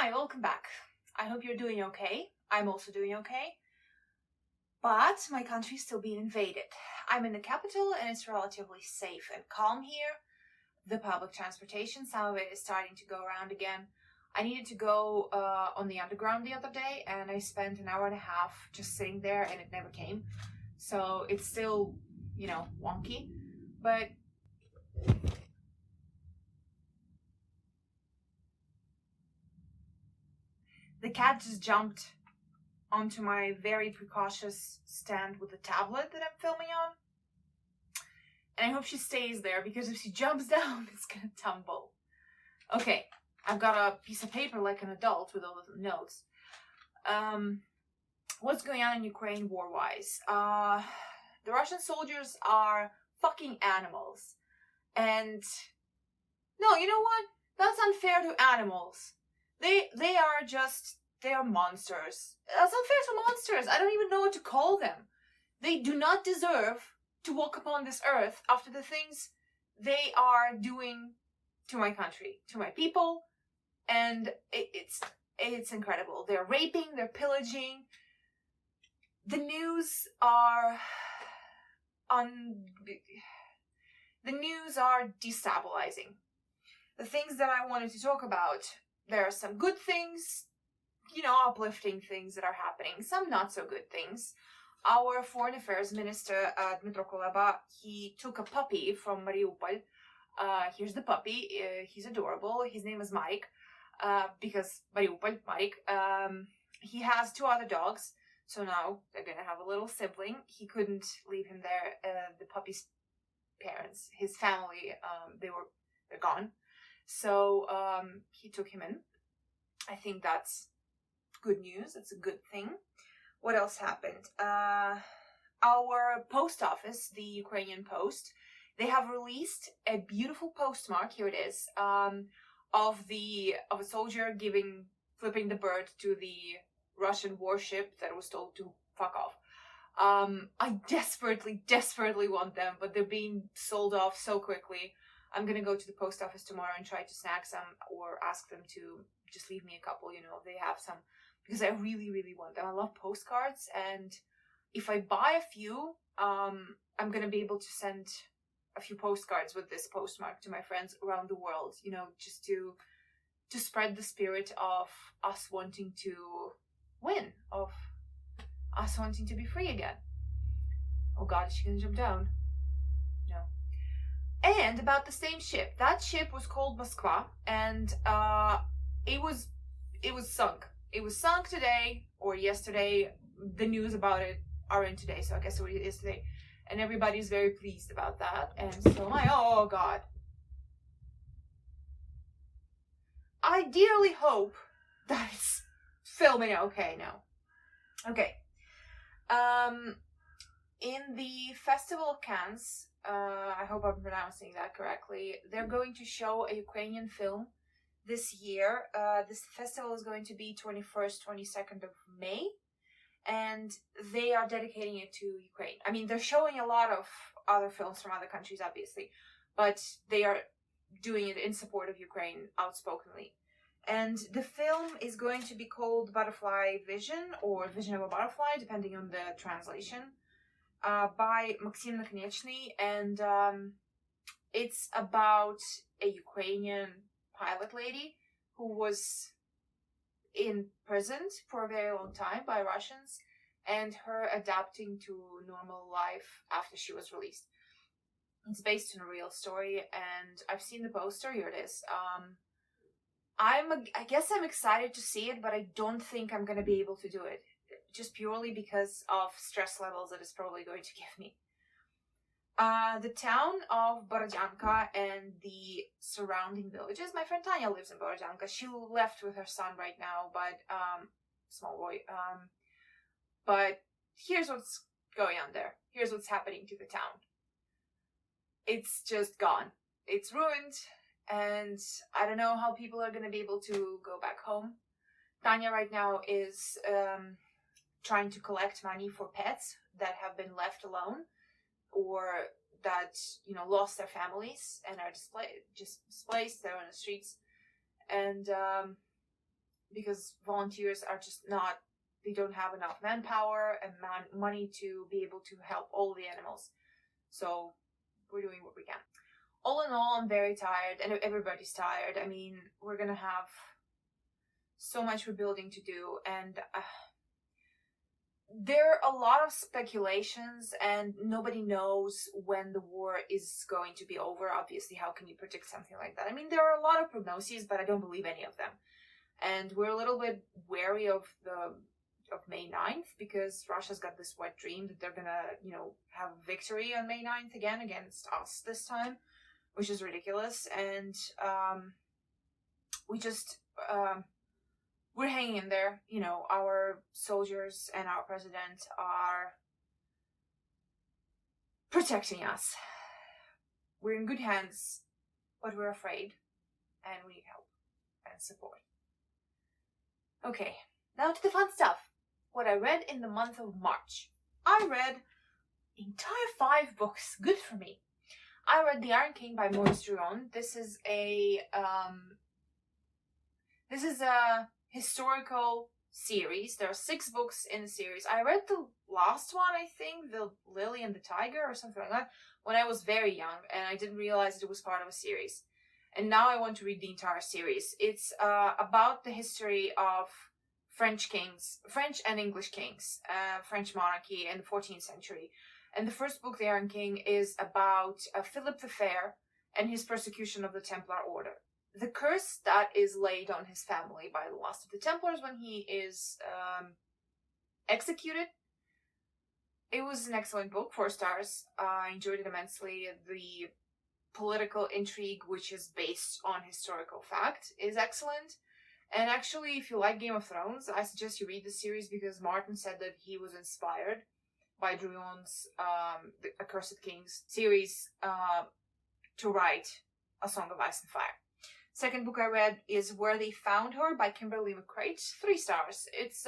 Hi, welcome back. I hope you're doing okay. I'm also doing okay. But my country is still being invaded. I'm in the capital and it's relatively safe and calm here. The public transportation, some of it is starting to go around again. I needed to go on the underground the other day and I spent an hour and a half just sitting there and it never came. So it's still, wonky. But the cat just jumped onto my very precautious stand with the tablet that I'm filming on. And I hope she stays there because if she jumps down, it's gonna tumble. Okay, I've got a piece of paper like an adult with all the notes. What's going on in Ukraine war-wise? The Russian soldiers are fucking animals. And no, you know what? That's unfair to animals. They are monsters. That's unfair to monsters. I don't even know what to call them. They do not deserve to walk upon this earth after the things they are doing to my country, to my people, and it's incredible. They're raping, they're pillaging. The news are destabilizing. The things that I wanted to talk about, there are some good things, uplifting things that are happening, some not so good things. Our foreign affairs minister, Dmytro Kuleba, he took a puppy from Mariupol. Here's the puppy. He's adorable. His name is Mike, because Mariupol, Mike. He has two other dogs, so now they're gonna have a little sibling. He couldn't leave him there. The puppy's parents, his family, they're gone. So he took him in. I think that's good news. That's a good thing. What else happened? Our post office, the Ukrainian Post, they have released a beautiful postmark. Here it is, of a soldier flipping the bird to the Russian warship that was told to fuck off. I desperately want them, but they're being sold off so quickly. I'm gonna go to the post office tomorrow and try to snag some or ask them to just leave me a couple, they have some, because I really want them. I love postcards, and if I buy a few, I'm gonna be able to send a few postcards with this postmark to my friends around the world, just to spread the spirit of us wanting to win, of us wanting to be free again. Oh God, is she gonna jump down? No. And about the same ship. That ship was called Moskva, and it was sunk. It was sunk today or yesterday. The news about it are in today, so I guess it is today. And everybody's very pleased about that. And so oh God. I dearly hope that it's filming okay now. Okay. In the Festival of Cannes, I hope I'm pronouncing that correctly, they're going to show a Ukrainian film this year. This festival is going to be 21st, 22nd of May, and they are dedicating it to Ukraine. I mean, they're showing a lot of other films from other countries, obviously, but they are doing it in support of Ukraine outspokenly. And the film is going to be called Butterfly Vision, or Vision of a Butterfly, depending on the translation, by Maxim Nakoniechny, and it's about a Ukrainian pilot lady who was imprisoned for a very long time by Russians, and her adapting to normal life after she was released. It's based on a real story, and I've seen the poster. Here it is. I guess I'm excited to see it, but I don't think I'm gonna be able to do it, just purely because of stress levels that it's probably going to give me. The town of Borodyanka and the surrounding villages. My friend Tanya lives in Borodyanka. She left with her son right now, but small boy. But here's what's going on there. Here's what's happening to the town. It's just gone. It's ruined, and I don't know how people are going to be able to go back home. Tanya right now is trying to collect money for pets that have been left alone, or that, lost their families and are displaced. They're on the streets. And because volunteers are just not, they don't have enough manpower and money to be able to help all the animals. So we're doing what we can. All in all, I'm very tired, and everybody's tired. I mean, we're gonna have so much rebuilding to do, and there are a lot of speculations, and nobody knows when the war is going to be over. Obviously, how can you predict something like that? I mean, there are a lot of prognoses, but I don't believe any of them. And we're a little bit wary of May 9th, because Russia's got this wet dream that they're gonna, have a victory on May 9th again against us this time, which is ridiculous. And we're hanging in there. Our soldiers and our president are protecting us. We're in good hands, but we're afraid, and we need help and support. Okay, now to the fun stuff. What I read in the month of March. I read entire 5 books. Good for me. I read The Iron King by Maurice Druon. This is a historical series. There are 6 books in the series. I read the last one, I think, The Lily and the Tiger or something like that, when I was very young, and I didn't realize it was part of a series. And now I want to read the entire series. It's about the history of French and English kings, French monarchy in the 14th century. And the first book, The Iron King, is about Philip the Fair and his persecution of the Templar Order. The curse that is laid on his family by the last of the Templars when he is executed. It was an excellent book, 4 stars. I enjoyed it immensely. The political intrigue, which is based on historical fact, is excellent. And actually, if you like Game of Thrones, I suggest you read the series, because Martin said that he was inspired by Druon's The Accursed Kings series to write A Song of Ice and Fire. Second book I read is Where They Found Her by Kimberly McCreight, 3 stars. It's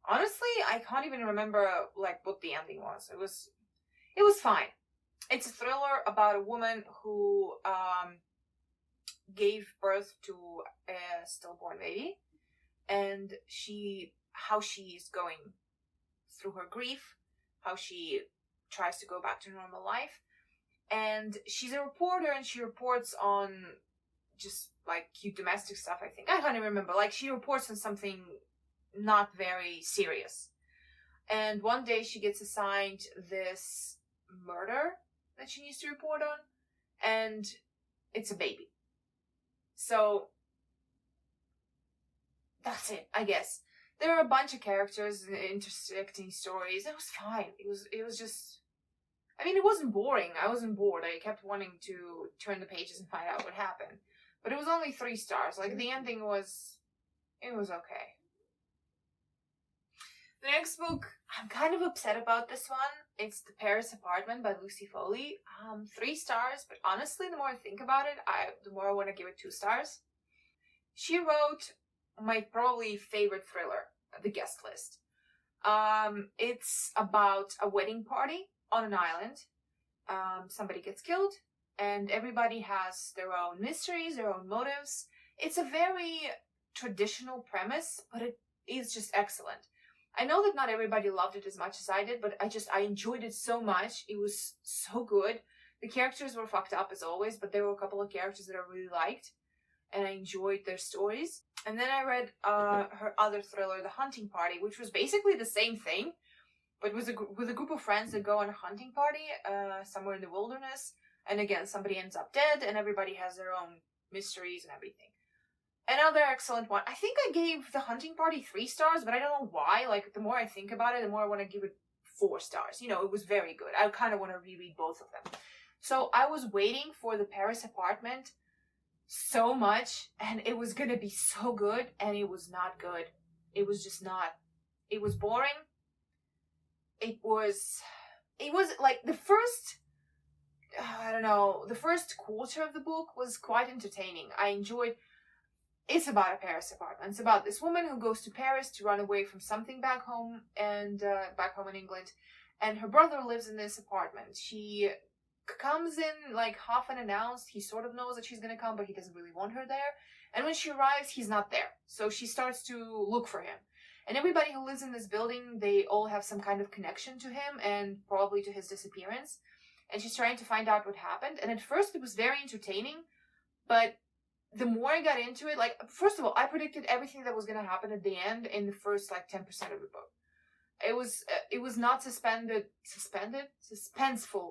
honestly, I can't even remember what the ending was. It was fine. It's a thriller about a woman who gave birth to a stillborn baby, and how she is going through her grief, how she tries to go back to normal life. And she's a reporter, and she reports on just cute domestic stuff, I think. I can't even remember. She reports on something not very serious. And one day she gets assigned this murder that she needs to report on, and it's a baby. So that's it, I guess. There are a bunch of characters and intersecting stories. It was fine. It was just, I mean, it wasn't boring. I wasn't bored. I kept wanting to turn the pages and find out what happened. But it was only 3 stars. The ending was okay. The next book, I'm kind of upset about this one. It's The Paris Apartment by Lucy Foley. 3 stars, but honestly, the more I think about it, the more I want to give it 2 stars. She wrote my probably favorite thriller, The Guest List. It's about a wedding party on an island. Somebody gets killed, and everybody has their own mysteries, their own motives. It's a very traditional premise, but it is just excellent. I know that not everybody loved it as much as I did, but I enjoyed it so much. It was so good. The characters were fucked up as always, but there were a couple of characters that I really liked, and I enjoyed their stories. And then I read her other thriller, The Hunting Party, which was basically the same thing, but with a group of friends that go on a hunting party somewhere in the wilderness. And again, somebody ends up dead, and everybody has their own mysteries and everything. Another excellent one. I think I gave The Hunting Party 3 stars, but I don't know why. The more I think about it, the more I want to give it 4 stars. It was very good. I kind of want to reread both of them. So I was waiting for The Paris Apartment so much, and it was going to be so good, and it was not good. It was just not. It was boring. It was the first, the first quarter of the book was quite entertaining. I enjoyed. It's about a Paris apartment. It's about this woman who goes to Paris to run away from something back home back home in England, and her brother lives in this apartment. She comes in half unannounced. He sort of knows that she's gonna come, but he doesn't really want her there. And when she arrives, he's not there. So she starts to look for him. And everybody who lives in this building, they all have some kind of connection to him and probably to his disappearance. And she's trying to find out what happened. And at first it was very entertaining, but the more I got into it, like, first of all, I predicted everything that was going to happen at the end in the first, like, 10% of the book. It was not suspenseful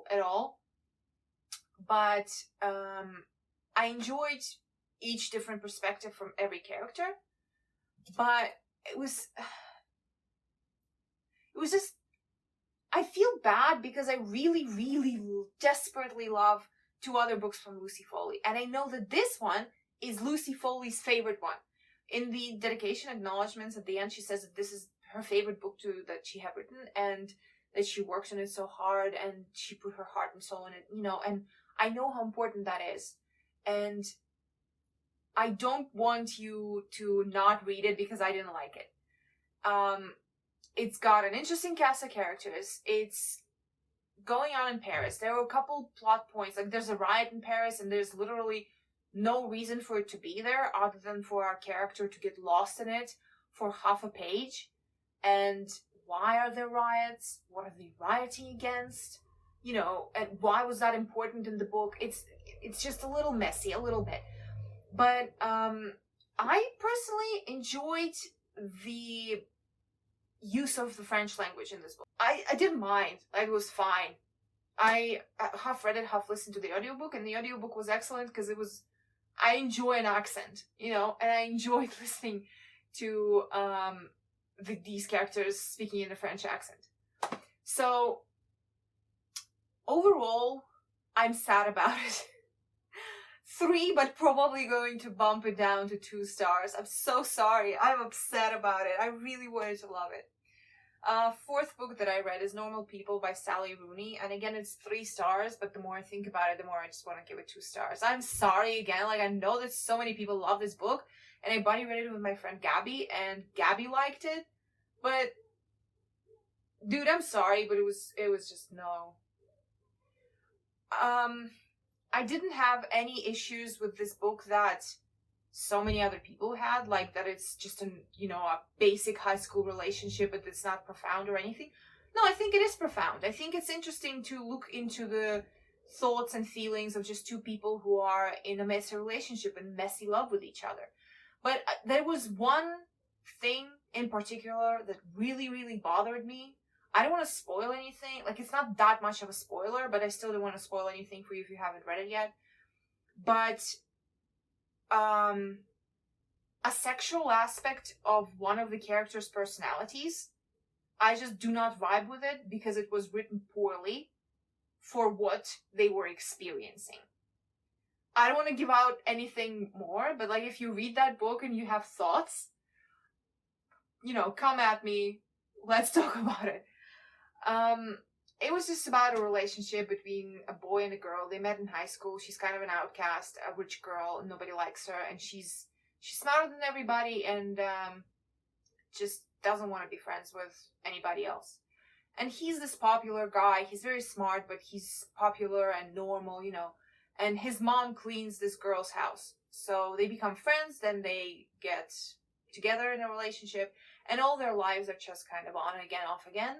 at all. But I enjoyed each different perspective from every character. But it was just, I feel bad because I really, really desperately love 2 other books from Lucy Foley. And I know that this one is Lucy Foley's favorite one. In the dedication acknowledgements at the end, she says that this is her favorite book that she had written, and that she worked on it so hard, and she put her heart and soul in it, you know, and I know how important that is. And I don't want you to not read it because I didn't like it. It's got an interesting cast of characters. It's going on in Paris. There are a couple plot points, like there's a riot in Paris and there's literally no reason for it to be there other than for our character to get lost in it for half a page. And why are there riots? What are they rioting against? You know, and why was that important in the book? It's just a little messy, a little bit. But I personally enjoyed the use of the French language in this book. I didn't mind. Like, it was fine. I half read it, half listened to the audiobook, and the audiobook was excellent because I enjoy an accent, you know, and I enjoyed listening to these characters speaking in a French accent. So overall, I'm sad about it. 3, but probably going to bump it down to 2 stars. I'm so sorry. I'm upset about it. I really wanted to love it. 4th book that I read is Normal People by Sally Rooney. And again, it's 3 stars, but the more I think about it, the more I just want to give it 2 stars. I'm sorry again. Like, I know that so many people love this book. And I buddy read it with my friend Gabby, and Gabby liked it. But, dude, I'm sorry, but it was just no. I didn't have any issues with this book that so many other people had, like that it's just a basic high school relationship, but it's not profound or anything. No, I think it is profound. I think it's interesting to look into the thoughts and feelings of just 2 people who are in a messy relationship and messy love with each other. But there was one thing in particular that really, really bothered me. I don't want to spoil anything. Like, it's not that much of a spoiler, but I still don't want to spoil anything for you if you haven't read it yet. But a sexual aspect of one of the characters' personalities, I just do not vibe with it because it was written poorly for what they were experiencing. I don't want to give out anything more, but like, if you read that book and you have thoughts, come at me. Let's talk about it. It was just about a relationship between a boy and a girl. They met in high school. She's kind of an outcast, a rich girl, nobody likes her, and she's smarter than everybody, and just doesn't want to be friends with anybody else. And he's this popular guy. He's very smart, but he's popular and normal, and his mom cleans this girl's house. So they become friends, then they get together in a relationship, and all their lives are just kind of on and again, off again.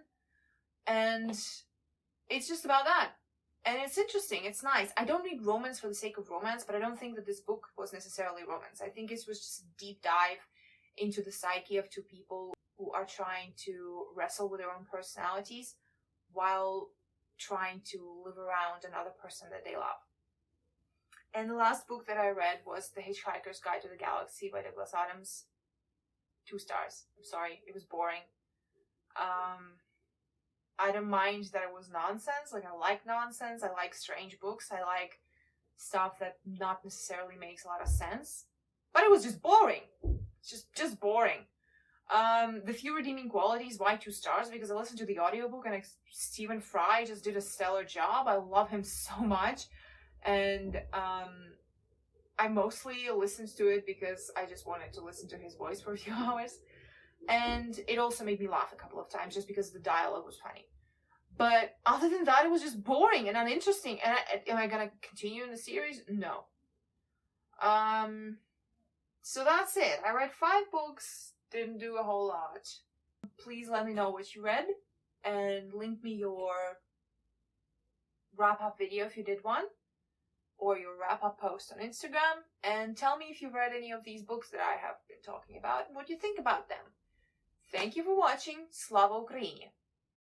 And it's just about that. And it's interesting. It's nice. I don't read romance for the sake of romance, but I don't think that this book was necessarily romance. I think it was just a deep dive into the psyche of 2 people who are trying to wrestle with their own personalities while trying to live around another person that they love. And the last book that I read was The Hitchhiker's Guide to the Galaxy by Douglas Adams. 2 stars. I'm sorry. It was boring. I don't mind that it was nonsense. Like, I like nonsense. I like strange books. I like stuff that not necessarily makes a lot of sense. But it was just boring. Just boring. The few redeeming qualities, why 2 stars? Because I listened to the audiobook and Stephen Fry just did a stellar job. I love him so much. And I mostly listened to it because I just wanted to listen to his voice for a few hours. And it also made me laugh a couple of times just because the dialogue was funny. But other than that, it was just boring and uninteresting. And am I going to continue in the series? No. So that's it. I read 5 books, didn't do a whole lot. Please let me know what you read and link me your wrap-up video if you did one, or your wrap-up post on Instagram, and tell me if you've read any of these books that I have been talking about and what you think about them. Thank you for watching. Slava Ukraini!